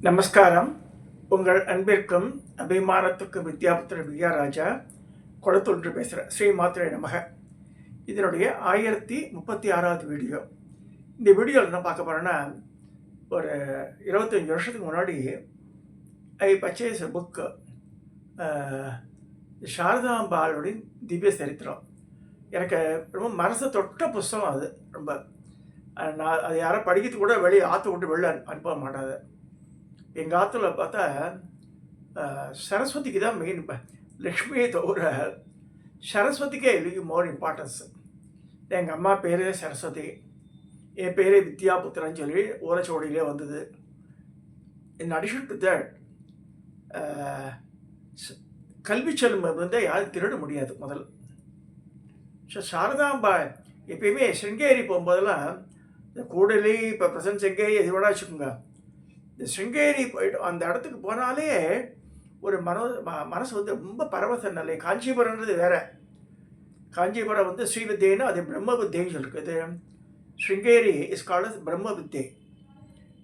நமஸ்காரம். உங்கள் அன்பிற்கும் அபிமானத்துக்கும் வித்யாபுத்திர வித்யாராஜா குளத்தொன்று பேசுகிறேன். ஸ்ரீ மாத்திரை நமக. இதனுடைய 1036வது வீடியோ. இந்த வீடியோவில் என்ன பார்க்க போகிறேன்னா, ஒரு 25 வருஷத்துக்கு முன்னாடி ஐ பர்ச்சேஸ் புக்கு, சாரதாம்பாளுடைய திவ்ய சரித்திரம். எனக்கு ரொம்ப மனசை தொட்ட புஸ்தகம் அது. ரொம்ப நான் அது யாரும் படிக்கிறது கூட வெளியே ஆற்று விட்டு வெளில அனுப்ப மாட்டாது. எங்கள் ஆற்றுல பார்த்தா சரஸ்வதிக்கு தான் மெயின். லக்ஷ்மியை தவிர சரஸ்வதிக்கே இதுக்கு மோர் இம்பார்ட்டன்ஸ். எங்கள் அம்மா பேர் சரஸ்வதி, என் பேர் வித்யாபுத்திரன்னு சொல்லி ஓலைச்சோடியிலே வந்தது. இன் அடிஷன் டு தட், கல்வி செல்வம் வந்து யாரும் திருட முடியாது முதல். ஸோ சாரதாம்பா எப்பயுமே சிருங்கேரி போகும்போதெல்லாம், இந்த கூடலி இப்போ பிரசன்ட் சிருங்கேரி எது வேணா வச்சுக்கோங்க, இந்த சிருங்கேரி போயிட்டு அந்த இடத்துக்கு போனாலே ஒரு மனசு வந்து ரொம்ப பரவச நிலை. காஞ்சிபுரம்ன்றது வேற. காஞ்சிபுரம் வந்து ஸ்ரீவித்யன்னு, அது பிரம்ம வித்தியன்னு சொல்லிருக்குது. சிருங்கேரி இஸ் கால்ட் பிரம்ம வித்யை.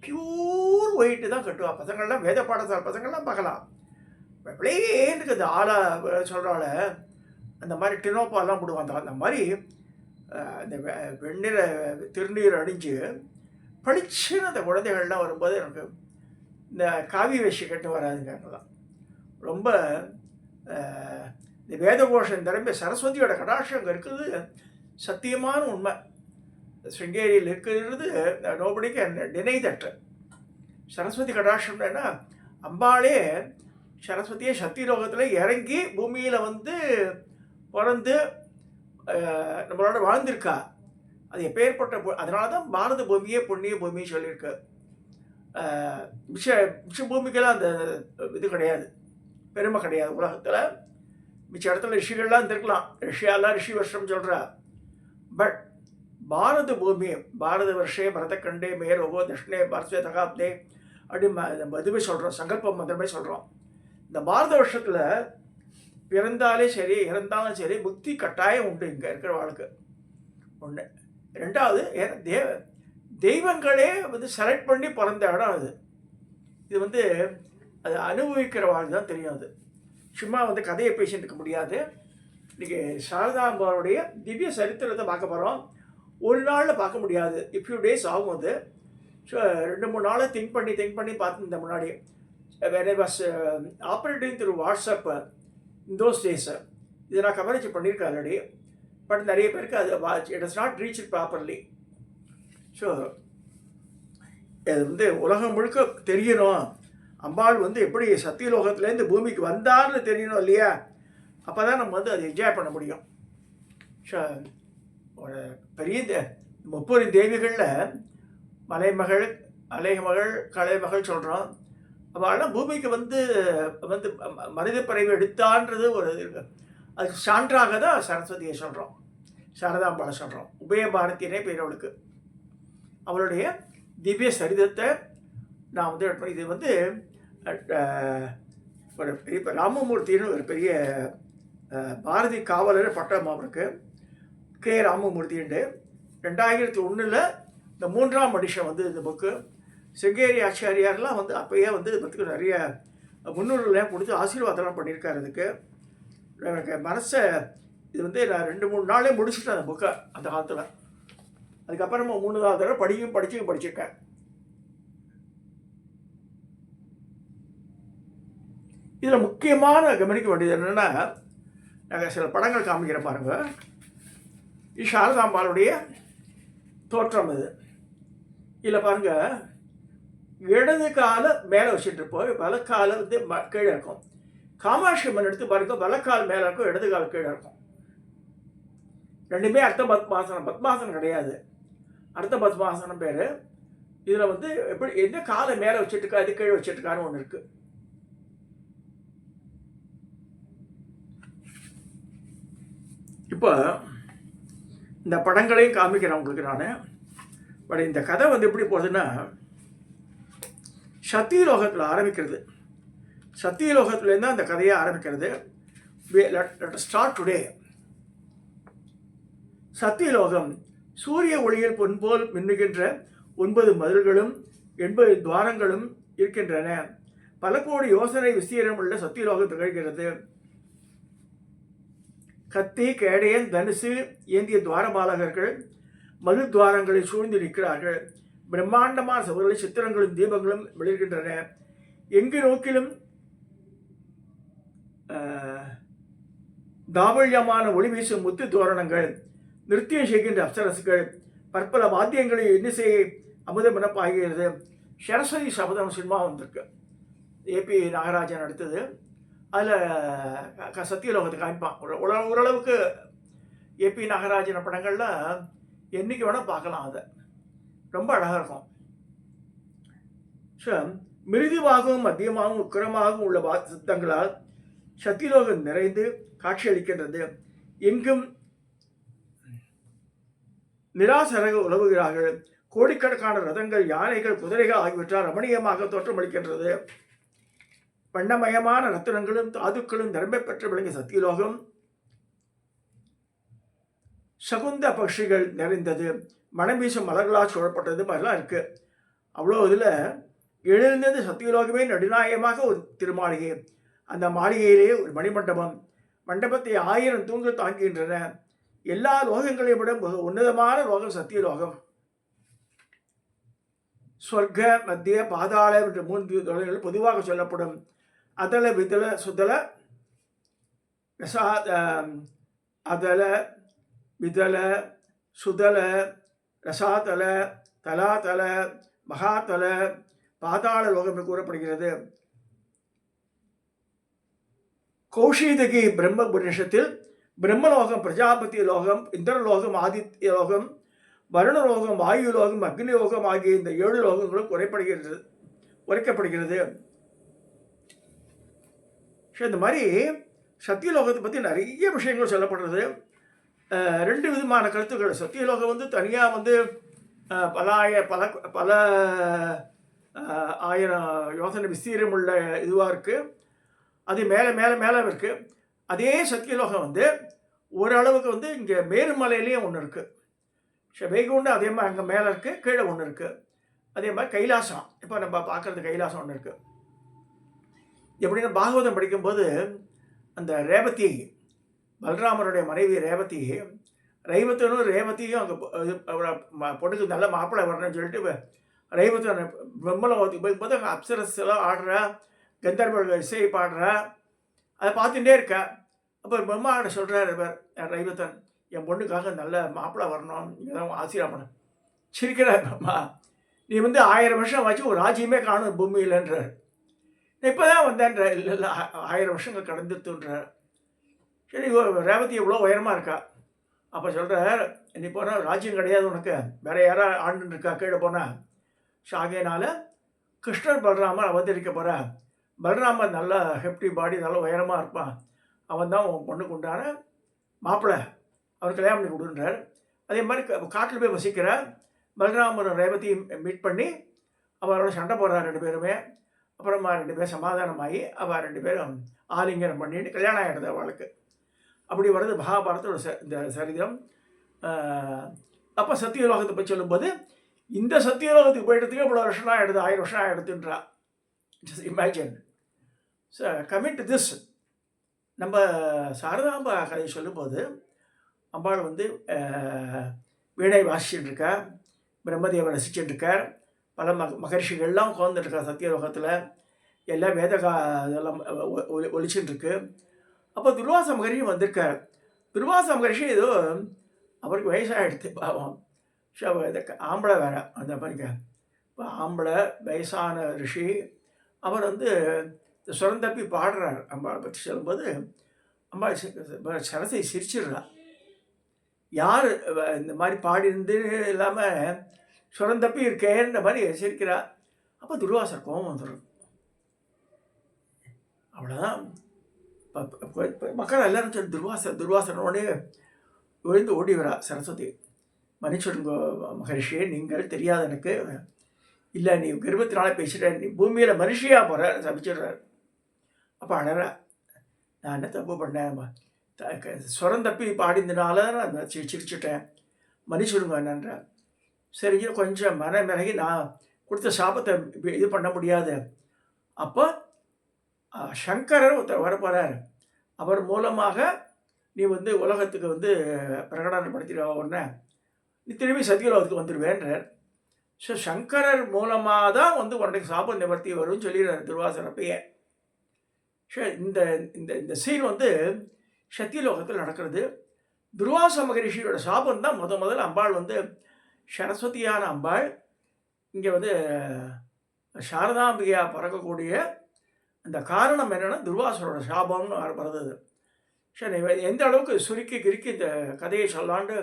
பியூர் ஒயிட்டு தான் கட்டுவா. பசங்கள்லாம் வேத பாடசாலை பசங்கள்லாம் பார்க்கலாம். பிளேனுக்கு அந்த ஆளா சொல்கிறால அந்த மாதிரி டினோப்பாலாம் போடுவாங்க. அந்த மாதிரி இந்த வெந்நீரை திருநீர் அணிஞ்சு படிச்சுன்னு அந்த குழந்தைகள்லாம் வரும்போது எனக்கு இந்த காவி வேஷி கட்டு வராதுங்க. ரொம்ப இந்த வேதகோஷம் திறமை சரஸ்வதியோட கடாட்சம் அங்கே இருக்குது. சத்தியமான உண்மை. சிருங்கேரியில் இருக்கிறது நோபடிக்கு டினை தட்டு. சரஸ்வதி கடாட்சம்னா அம்பாளே சரஸ்வதியே சத்தியலோகத்தில் இறங்கி பூமியில் வந்து பிறந்து நம்மளோட வாழ்ந்திருக்கா. அது எப்பேற்பட்ட, அதனால தான் பாரத பூமியே புண்ணிய பூமின்னு சொல்லியிருக்கு. மிச்ச பூமிக்கெல்லாம் அந்த இது கிடையாது, பெருமை கிடையாது உலகத்தில். மிச்ச இடத்துல ரிஷிகள்லாம் இருந்திருக்கலாம், ரிஷியாலாம் ரிஷி வருஷம் சொல்கிறா. பட் பாரத பூமி, பாரத வருஷே பரதக்கண்டே மேரோகோ தட்சிணே பாரதே தகாப்தே அப்படின்னு இதுவே சொல்கிறோம், சங்கல்பம் மந்திரமே சொல்கிறோம். இந்த பாரத வருஷத்தில் பிறந்தாலே சரி இறந்தாலும் சரி புத்தி கட்டாயம் உண்டு இங்கே இருக்கிற வாழ்க்கை. ஒன்று. ரெண்டாவது, தெய்வங்களே வந்து செலக்ட் பண்ணி பிறந்த இடம் அது. இது வந்து அது அனுபவிக்கிற வாழ் தான் தெரியும். அது சும்மா வந்து கதையை பேசிட்டு இருக்க முடியாது. இன்றைக்கி சாரதாம்பாளுடைய திவ்ய சரித்திரத்தை பார்க்க போகிறோம். ஒரு நாளில் பார்க்க முடியாது, ஃபியூ டேஸ் ஆகும் அது. ஸோ 2-3 நாளை திங்க் பண்ணி பார்த்துருந்தேன் முன்னாடி. வேற was operating through WhatsApp in those days. இதை நான் கவரேஜ் பண்ணியிருக்கேன் ஆல்ரெடி. பட் நிறைய பேருக்கு அது it is not reach properly. So அது வந்து உலகம் முழுக்க தெரியணும். அம்பாள் வந்து எப்படி சத்தியலோகத்துலேருந்து பூமிக்கு வந்தார்னு தெரியணும் இல்லையா? அப்போ தான் நம்ம வந்து அதை என்ஜாய் பண்ண முடியும். ஸோ ஒரு பெரிய 30 தேவிகளில் மலைமகள், அலைமகள், கலைமகள் சொல்கிறோம். அவள்லாம் பூமிக்கு வந்து வந்து மனித பிறவி எடுத்தான்றது ஒரு அதுக்கு சான்றாக தான் சரஸ்வதியை சொல்கிறோம், சாரதாம்பாளை சொல்கிறோம். உபயபாரதியனே பேர் அவளுக்கு. அவளுடைய திவ்ய சரிதத்தை நான் வந்து இது வந்து ஒரு பெரிய ராமமூர்த்தின்னு ஒரு பெரிய பாரதி காவலர் பட்டம் அவருக்கு, கே ராமமூர்த்தின்ட்டு. 2001 இந்த 3ஆம் எடிஷன் வந்து இந்த புக்கு. சிருங்கேரி ஆச்சாரியார்லாம் வந்து அப்போயே வந்து இதுக்கு நிறைய முன்னுரைலாம் கொடுத்து ஆசீர்வாதம்லாம் பண்ணியிருக்காரு. இதுக்கு எனக்கு மனசை இது வந்து நான் 2-3 நாளே முடிச்சுட்டேன் அந்த புக்கை அந்த காலத்தில். அதுக்கப்புறமா 3வது தடவை படிச்சிருக்கேன். இதில் முக்கியமான கவனிக்க வேண்டியது என்னென்னா, நாங்கள் சில படங்கள் காமிக்கிற பாருங்க. இது சாரதாம்பாளுடைய தோற்றம். இதில் பாருங்கள், இடது காலை மேலே வச்சுட்டு இருப்போம், வலக்காலை வந்து கீழே இருக்கும். காமாட்சி அம்மன் எடுத்து பாருங்க, வலக்கால் மேலே இருக்கும், இடது கால் கீழே இருக்கும். ரெண்டுமே அர்த்த பத்மாசனம். பத்மாசனம் கிடையாது, அர்த்த பத்மாசனம் பேர். இதில் வந்து எப்படி எந்த காலை மேலே வச்சுட்டுருக்கா, அது கீழே வச்சுட்டுருக்கான்னு ஒன்று இருக்குது. இப்போ இந்த படங்களையும் காமிக்கிறேன் உங்களுக்கு நான். பட் இந்த கதை வந்து எப்படி போகுதுன்னா, சத்தியலோகத்தில் ஆரம்பிக்கிறது. சத்தியலோகத்துலேருந்து அந்த கதையை ஆரம்பிக்கிறது. Start today. சத்தியலோகம் சூரிய ஒளியில் பொன்போல் மின்னுகின்ற 9 மதில்களும் 80 துவாரங்களும் இருக்கின்றன. பல கோடி யோசனை விஸ்தீரம் உள்ள சத்தியலோகம் திகழ்கிறது. கத்தி, கேடயன், தனுசு ஏந்திய துவாரபாலகர்கள் மது துவாரங்களை சூழ்ந்து நிற்கிறார்கள். பிரம்மாண்டமான சபைகளில் சித்திரங்களும் தீபங்களும் விழுகின்றன. எங்கு நோக்கிலும் தாவல்யமான ஒளி வீசும் முத்து தோரணங்கள், நிருத்தியம் செய்கின்ற அப்சரசுகள், பற்பல வாத்தியங்களை இன்னிசையை அமுதம் எனப்பாகிறது. சரஸ்வதி சபதம் சினிமா வந்திருக்கு, ஏபி நாகராஜன் அடுத்தது. அதில் சத்தியலோகத்தை காமிப்பான். ஓரளவுக்கு ஏபி நாகராஜன் படங்களில் என்றைக்கு வேணால் பார்க்கலாம். அதை ரொம்ப அழகாக இருக்கும். ஸோ மிருதுவாகவும் மத்தியமாகவும் உக்கிரமாகவும் உள்ள சித்தங்களால் சத்தியலோகம் நிறைந்து காட்சியளிக்கின்றது. எங்கும் நிராசரக உலவுகிறார்கள். கோடிக்கணக்கான ரதங்கள், யானைகள், குதிரைகள் ஆகியவற்றால் ரமணீயமாக தோற்றமளிக்கின்றது. வண்ணமயமான ரத்தினங்களும் தாதுக்களும் நிரம்ப பெற்று விளங்கிய சத்தியலோகம் சகுந்த பட்சிகள் நிறைந்தது. மனம் வீசும் மலர்களால் சூழப்பட்டது மாதிரிலாம் இருக்கு. அவ்வளோ இதில் எழுந்தது சத்தியலோகமே நடுநாயகமாக ஒரு திருமாளிகை. அந்த மாளிகையிலே ஒரு மணிமண்டபம். மண்டபத்தை 1000 தூண்கள் தாங்குகின்றன. எல்லா லோகங்களையும் விட உன்னதமான லோகம் சத்தியலோகம். ஸ்வர்க, மத்திய, பாதாள என்ற 3 லோகங்கள் பொதுவாக சொல்லப்படும். அதல, விதல, சுதல, அதல, விதல, சுதல, ரசாதல, தலாதல, மகாதல, பாதாள லோகம் என்று கூறப்படுகிறது. கௌஷீதகி பிரம்ம உபநிஷத்தில் பிரம்மலோகம், பிரஜாபதி லோகம், இந்திரலோகம், ஆதித்ய லோகம், வருணலோகம், வாயு லோகம், அக்னி லோகம் ஆகிய இந்த 7 லோகங்களும் உரைக்கப்படுகிறது. இந்த மாதிரி சத்தியலோகத்தை பற்றி நிறைய விஷயங்கள் சொல்லப்படுறது. 2 விதமான கருத்துக்கள். சத்தியலோகம் தனியாக பல ஆயிரம் யோசனை விஸ்தீரம் உள்ள இதுவாக இருக்குது. அது மேலே மேலே மேலே இருக்குது. அதே சத்தியலோகம் ஓரளவுக்கு இங்கே மேருமலையிலேயும் ஒன்று இருக்குது. வைகுண்டம் அதே மாதிரி அங்கே மேலே இருக்குது, கீழே ஒன்று இருக்குது. அதே மாதிரி கைலாசம், இப்போ நம்ம பார்க்குறது கைலாசம் ஒன்று இருக்குது. எப்படின்னா பாகவதம் படிக்கும்போது அந்த ரேவதி, பலராமருடைய மனைவி ரேவதி, ரைவத்தனும் ரேவதியும் அங்கே பொண்ணுக்கு நல்ல மாப்பிள்ளை வரணும்னு சொல்லிட்டு ரைவத்தன் பிரம்மலோகத்துக்கு போகும்போது அங்கே அப்சரஸ் எல்லாம் ஆடுறா, கந்தர்வர்கள் இசை பாடுறா, அதை பார்த்துட்டே இருக்கா. அப்போ பிரம்மாட்ட சொல்கிறார் ரைவத்தன், என் பொண்ணுக்காக நல்ல மாப்பிள்ளை வரணும், நீங்கள் தான் ஆசீர்வாதம் சிரிக்கிறார் பிரம்மா. நீ 1000 வருஷம் வச்சு ஒரு ராஜ்யமே காணும் பூமியில்ன்றார். இப்போ தான் வந்தேன்ற. இல்லை 1000 வருஷங்கள் கடந்துட்டுன்றார். சரி, ரேவதி எவ்வளோ உயரமாக இருக்கா. அப்போ சொல்கிறார், நீ போனால் ராஜ்யம் கிடையாது உனக்கு, வேற யாராவது ஆண்டுன்னு இருக்கா கீழே போனால். ஷாகேனால கிருஷ்ணர் பலராமர் அவதரிக்க போகிற. பலராமர் நல்ல ஹெப்டி பாடி, நல்ல உயரமாக இருப்பான், அவன் தான் உன் பொண்ணுக்கு உண்டான மாப்பிள்ளை, அவர் கல்யாணம் பண்ணி கொடுன்றார். அதே மாதிரி காட்டில் போய் வசிக்கிற பலராமரும் ரேவதியும் மீட் பண்ணி அவரோட சண்டை போடுறார் 2 பேருமே. அப்புறமா 2 பேரும் சமாதானமாகி அவள் 2 பேரும் ஆலிங்கனம் பண்ணிட்டு கல்யாணம் ஆகிடுது அவளுக்கு. அப்படி வர்றது மகாபாரதோட இந்த சரித்திரம். அப்போ சத்தியலோகத்தை போய் சொல்லும்போது இந்த சத்தியலோகத்துக்கு போயிட்டதுக்கு இவ்வளோ வருஷம் ஆகிடுது, 1000 வருஷம் ஆகிடுதுன்றா. Just imagine. So coming to this, நம்ம சாரதாம்பா கதையை சொல்லும்போது அம்பாள் வீணை வாசிச்சுட்டு இருக்கா, பிரம்மதேவனை ரசிச்சுட்டு இருக்கார், பல மகர்ஷிகள்லாம் உட்காந்துருக்கா சத்தியலோகத்தில், எல்லாம் இதெல்லாம் ஒழிச்சுட்டு இருக்கு. அப்போ துர்வாச மகர்ஷி வந்திருக்கார். துர்வாச மகர்ஷி ஏதோ அவருக்கு வயசாகிடுது பாவம். ஸோ ஆம்பளை வேற அந்த மாதிரிக்க. இப்போ ஆம்பளை வயசான ரிஷி அவர் சுரந்தப்பி பாடுறார். அம்பாளை பற்றி சொல்லும்போது அம்பாள் சரசை சிரிச்சிடுறா. யார் இந்த மாதிரி பாடிருந்து இல்லாமல் சுரந்தப்பி இருக்கேன்ற மாதிரி சிரிக்கிறா. அப்போ துர்வாசர் கோபம் வந்துடும். அவ்வளோதான். மக்கள் எல்லாரும் சொல்லி துர்வாசனோடனே விழுந்து ஓடி வரா சரஸ்வதி. மன்னிச்சுடுங்க மகரிஷியே, நீங்கள் தெரியாத எனக்கு. இல்லை, நீ கர்ப்பத்தினால பேசுகிற, நீ பூமியில் மனுஷியாக போகிற சபிச்சிடுறார். அப்போ அழறா, நான் என்ன தப்பு பண்ணேன், சுரந்தப்பி பாடிந்தனால நான் சிரிச்சுட்டேன், மன்னிச்சுடுங்க என்னன்ற. சரி, கொஞ்சம் மனமிறகி நான் கொடுத்த சாபத்தை இது பண்ண முடியாது. அப்போ சங்கரர் ஒருத்தர் வரப்போகிறார். அவர் மூலமாக நீ வந்து உலகத்துக்கு வந்து பிரகடனப்படுத்திடுவா உடனே நீ திரும்பி சத்தியலோகத்துக்கு வந்துடுவேன்றார். ஸோ சங்கரர் மூலமாக தான் வந்து உனக்கு சாப நிவர்த்தி வரும்னு சொல்லிடுறார் துர்வாசர் அப்பயே. ஸோ இந்த இந்த இந்த சீன் வந்து சத்தியலோகத்தில் நடக்கிறது. துர்வாச மகரிஷியோட சாபம் தான் முதல்ல அம்பாள் வந்து சரஸ்வதியான அம்பாள் இங்கே வந்து சாரதாம்பிகையாக பறக்கக்கூடிய அந்த காரணம் என்னென்னா துர்வாசரோட சாபம்னு வருது. சரி, எந்த அளவுக்கு சுருக்கி கிறுக்கி இந்த கதையை சொல்லாண்டு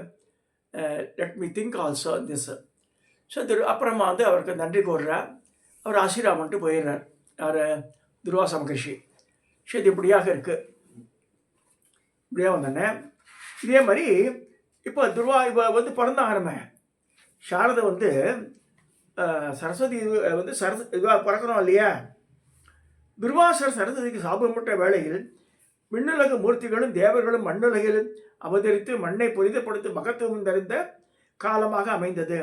let me think also this. So அப்புறமா வந்து அவருக்கு நன்றி கூறுறார். அவர் ஆசீர்வாதம்ட்டு போயிடுறார். யார்? துர்வாச மகரிஷி. ஸோ இது இப்படியாக இருக்குது. இப்படியே வந்தோடனே இதே மாதிரி இப்போ இப்போ வந்து பிறந்தாங்கமே சாரதை வந்து சரஸ்வதி வந்து இதுவாக பிறக்கணும் இல்லையா? துர்வாசர் சரஸ்வதிக்கு சாபமிட்ட வேளையில் விண்ணுலக மூர்த்திகளும் தேவர்களும் மண்ணுலகில் அவதரித்து மண்ணை புனிதப்படுத்தும் மகத்துவம் தரிந்த காலமாக அமைந்தது.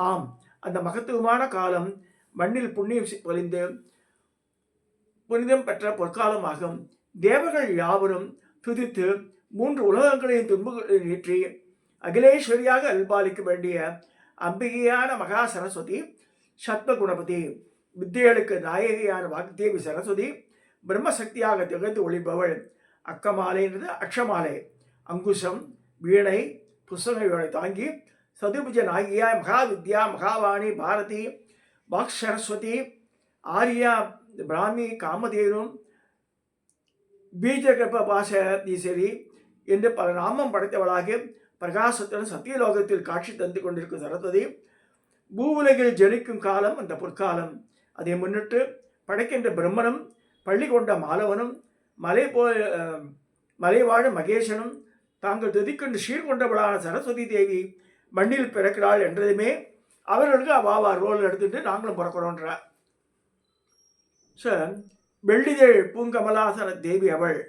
ஆம், அந்த மகத்துவமான காலம் மண்ணில் புண்ணியம் பொழிந்து புனிதம் பெற்ற பொற்காலமாகும். தேவர்கள் யாவரும் துதித்து 3 உலகங்களையும் துன்பங்களை நீற்றி அகிலேஸ்வரியாக அல்பாலிக்க வேண்டிய அம்பிகையான மகா சரஸ்வதி, சத்ம குணபதி, வித்தியலுக்கு நாயகியான வாக்தேவி சரஸ்வதி, பிரம்மசக்தியாக திகழ்ந்து ஒளிபவள், அக்கமாலைன்றது அக்ஷமாலை, அங்குசம், வீணை, புஸ்தகங்களை தாங்கி சதுர்புஜ நாயகியாய் மகாவித்யா, மகாவாணி, பாரதி, வாக் சரஸ்வதி, ஆரியா, பிராமி, காமதேனும், பீஜகர்ப்ப பாசீஸ்வரி என்று பல நாமம் படைத்தவளாக பிரகாசத்துடன் சத்தியலோகத்தில் காட்சி தந்து கொண்டிருக்கும் சரஸ்வதி பூவுலகில் ஜனிக்கும் காலம் அந்த பொற்காலம். அதை முன்னிட்டு படைக்கின்ற பிரம்மனும் பள்ளி கொண்ட மாலவனும் மலை வாழும் மகேசனும் தாங்கள் துதிக்கின்ற சீர்கொண்டவளான சரஸ்வதி தேவி மண்ணில் பிறக்கிறாள் என்றதுமே அவர்களுக்கு அவாவா ரோல் எடுத்துட்டு நாங்களும் பிறக்கிறோன்றார். ஸோ வெள்ளிதழ் பூங்கமலாசன தேவி அவள்.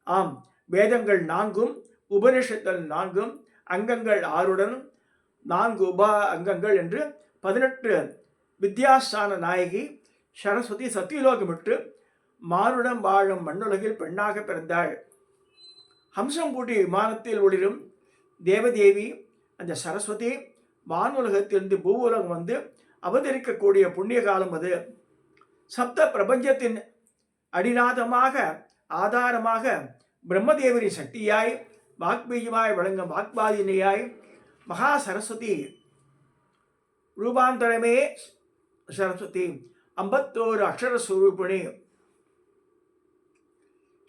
ஆம், வேதங்கள் 4ம் உபனிஷத்தல் 4ம் அங்கங்கள் 6உடன் 4 உப அங்கங்கள் என்று 18 வித்யாஸ்தான நாயகி சரஸ்வதி சத்தியலோகமிட்டு மானுடம் வாழும் மண்ணுலகில் பெண்ணாக பிறந்தாள். ஹம்சம் பூட்டி விமானத்தில் ஒளிரும் தேவதேவி அந்த சரஸ்வதி வானுலகத்திலிருந்து பூவுலகம் வந்து அவதரிக்கக்கூடிய புண்ணிய காலம் அது. சப்த பிரபஞ்சத்தின் அடிநாதமாக ஆதாரமாக பிரம்மதேவரின் சக்தியாய் வாக்பீஜமாய் வழங்கும் வாக்பாதினியாய் மகா சரஸ்வதி ரூபாந்தரமே சரஸ்வதி 51 அக்ஷர ஸ்வரூபிணி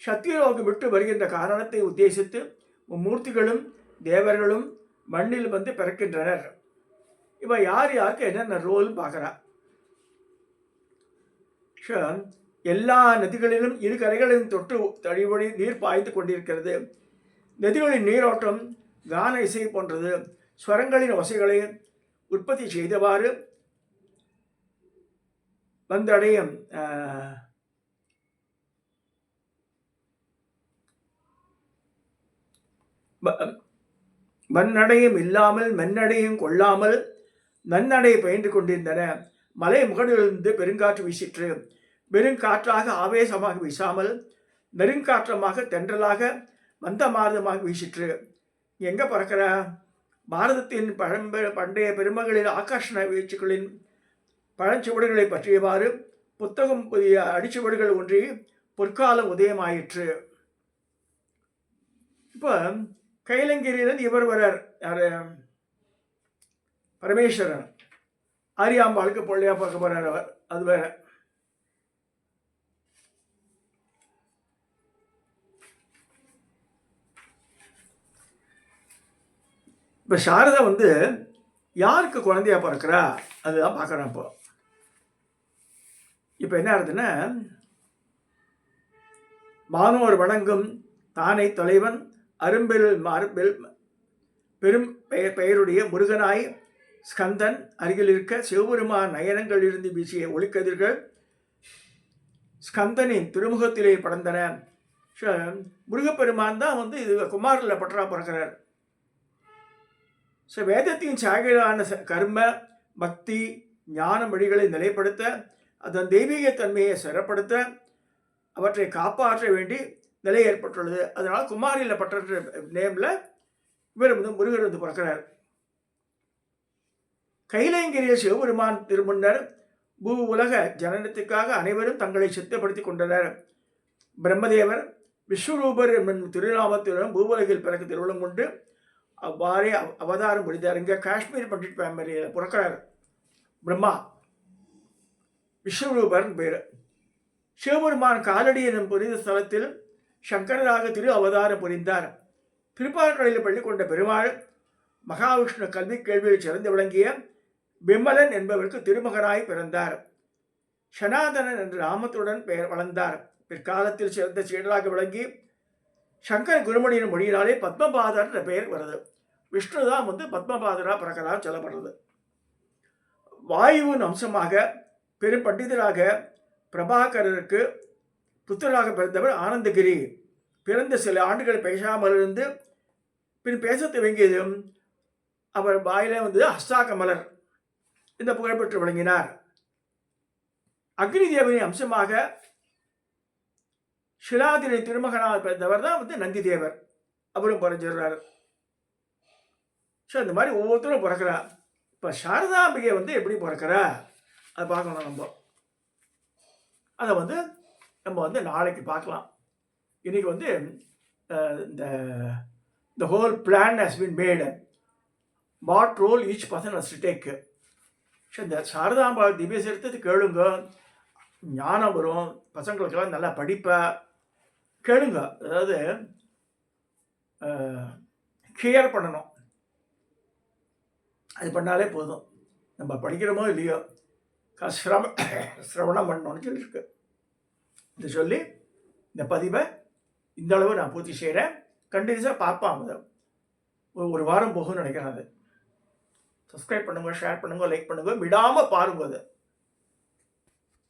சத்தியலோகம் விட்டு வருகின்ற காரணத்தை உத்தேசித்து மூர்த்திகளும் தேவர்களும் மண்ணில் வந்து பிறக்கின்றனர். இவ யாருக்கு என்னென்ன ரோல் பார்க்குறா. எல்லா நதிகளிலும் 2 கரைகளிலும் தொட்டு தழிவழி நீர் பாய்ந்து கொண்டிருக்கிறது. நதிகளின் நீரோட்டம் கான இசை போன்றது. ஸ்வரங்களின் வசைகளை உற்பத்தி செய்தவாறு வந்தடையும் மண்ணடையும் இல்லாமல் மென்னடையும் கொள்ளாமல் நன்னடை பயின்று கொண்டிருந்தன. மலை முகடிலிருந்து பெருங்காற்று வீசிற்று. பெருங்காற்றாக ஆவேசமாக வீசாமல் நெருங்காற்றமாக தென்றலாக மந்தமார்தமாக வீசிற்று. எங்கே பறக்கிற? பாரதத்தின் பண்டைய பெருமகளின் ஆகர்ஷண வீழ்ச்சிகளின் பழச்சுவடுகளை பற்றியவாறு புத்தகம் புதிய அடிச்சுவடுகள் ஒன்றி பொற்காலம் உதயமாயிற்று. இப்போ கைலங்கிரியிலிருந்து இவர் வரார். யார்? பரமேஸ்வரன். ஆரியாம்பாளுக்கு பொள்ளையா பார்க்க போறார் அவர். அது வேற. இப்போ சாரதா வந்து யாருக்கு குழந்தையா பிறக்கிறா அதுதான் பார்க்குறேன். இப்போ என்ன ஆகுதுன்னா, வானோர் வணங்கும் தானை தலைவன் அரும்பில் மார்பில் பெரும் பெயருடைய முருகனாய் ஸ்கந்தன் அருகில் இருக்க சிவபெருமான் நயனங்கள் இருந்து வீசிய ஒளிக்கதிர்கள் ஸ்கந்தனின் திருமுகத்திலே படர்ந்தன. முருகப்பெருமான் தான் வந்து இது குமாரில் பற்றா பிறக்கிறார். ஸோ வேதத்தின் சாகையிலான கர்ம பக்தி ஞான மொழிகளை நிலைப்படுத்த அதன் தெய்வீக தன்மையை சிறப்படுத்த அவற்றை காப்பாற்ற வேண்டி நிலை ஏற்பட்டுள்ளது. அதனால் குமாரில பற்ற நேமில் இவர் வந்து முருகர் வந்து பிறக்கிறார். கைலைங்கிரியில் சிவபெருமான் திருமுன்னர் பூ உலக ஜனனத்துக்காக அனைவரும் தங்களை சித்தப்படுத்திக் கொண்டனர். பிரம்மதேவர் விஸ்வரூபர் என்னும் திருநாமத்துடன் பூவுலகில் பிறகு திருவிழம் கொண்டு அவ்வாறே அவதாரம் புரிந்தார். இங்கே காஷ்மீர் பண்டிட் ஃபேமிலியில் பிறக்கிறார் பிரம்மா. விஸ்வரூபர் பேர். சிவபெருமான் காலடி எனும் புனித ஸ்தலத்தில் சங்கரராக திரு அவதாரம் புரிந்தார். திருப்பாற்கடலில் பள்ளி கொண்ட பெருமாள் மகாவிஷ்ணு கல்வி கேள்வியில் சிறந்து விளங்கிய விமலன் என்பவருக்கு திருமகனாய் பிறந்தார். சனாதனன் என்ற நாமத்துடன் பெயர் வளர்ந்தார். பிற்காலத்தில் சிறந்த சீடராக விளங்கி சங்கர குருமணியின் மொழியினாலே பத்மபாதர் என்ற பெயர் வருது. விஷ்ணு தான் வந்து பத்மபாதரா பிறக்கிறார் சொல்லப்படுறது. வாயுவின் அம்சமாக பெரும் பண்டிதராக பிரபாகரருக்கு புத்தராக பிறந்தவர் ஆனந்தகிரி. பிறந்த சில ஆண்டுகள் பேசாமல் இருந்து பின் பேச துவங்கியதும் அவர் வாயில வந்து ஹஸ்தாகமலர் இந்த புகழ்பெற்று விளங்கினார். அக்னி தேவனின் அம்சமாக ஷிலாதிரி திருமகனாக பிறந்தவர் தான் வந்து நந்தி தேவர். அவரும் பிறஞ்சிடுறார். ஸோ இந்த மாதிரி ஒவ்வொருத்தரும் பிறக்கிறார். இப்போ சாரதாம்பிகை வந்து எப்படி பிறக்கிறா அதை பார்க்கணும். அதை வந்து நம்ம வந்து நாளைக்கு பார்க்கலாம். இன்றைக்கி வந்து the whole plan has been made. What role each person has to take. So இந்த சாரதாம்பாள் திவ்ய சரித்திரத்தை கேளுங்க, ஞானம் வரும். பசங்களுக்கெல்லாம் நல்லா படிப்பா கேளுங்க. அதாவது கேர் பண்ணணும். அது பண்ணாலே போதும். நம்ம படிக்கிறோமோ இல்லையோ சிரவணம் பண்ணணும்னு சொல்லியிருக்கு. இதை சொல்லி இந்த பதிவை இந்த அளவு நான் பூர்த்தி செய்கிறேன். கண்டினியூஸாக பார்ப்பான். அதை ஒரு வாரம் போகும்னு நினைக்கிறேன். அது சப்ஸ்கிரைப் பண்ணுங்கள், ஷேர் பண்ணுங்கள், லைக் பண்ணுங்கள், விடாமல் பாருங்கள். அதை